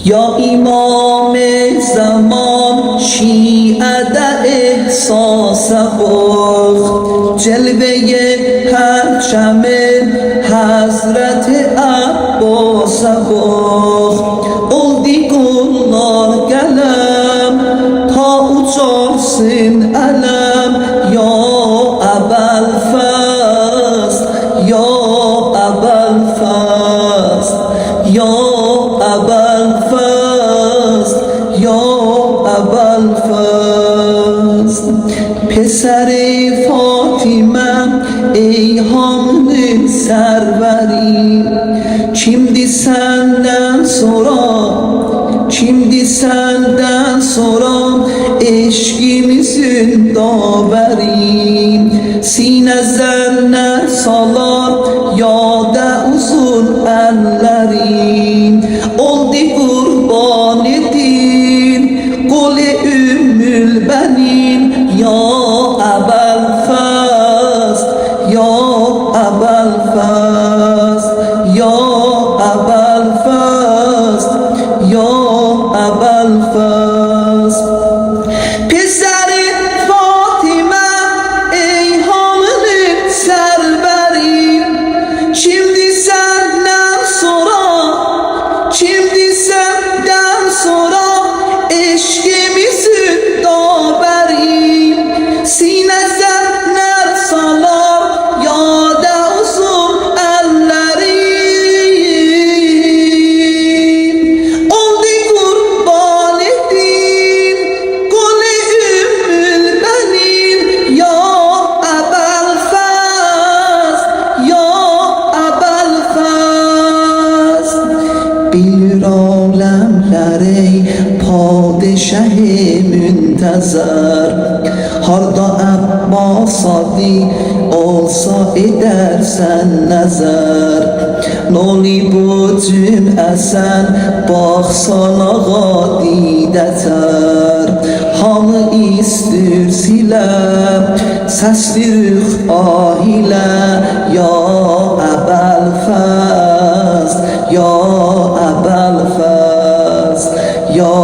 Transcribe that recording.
یا امام زمان شیعه احساس بخت جلوه پرچم حضرت عباس بخت اولدی گلlar قلم تا uçarsın علم یا ابوالفضل یا ابوالفضل یا ابوالفضل یا ابوالفضل پسر فاطمه ای hamdın serveri şimdi senden sonra eşkimizin daveri sine zerner salar yada uzun ellerin oldu kurban edin kule ümmül benin ya Ebelfazl ya Ebelfazl ya Ebelfazl ya Ebelfazl پسر فاطمه ای hamdın serveri şimdi senden sonra eşkimizin daveri sine zerner salar yada uzun ellerin oldu kurban ettin kule ümmül benin ya Ebelfazl ya Ebelfazl bir alemler ey padişah müntezir harda Abbas adi olsa edersen nazar noli bu cüm'esen baxsan ağa didəter hamı istir siləm səslirik ah ilə ya Ebelfazl ya Ebelfazl ya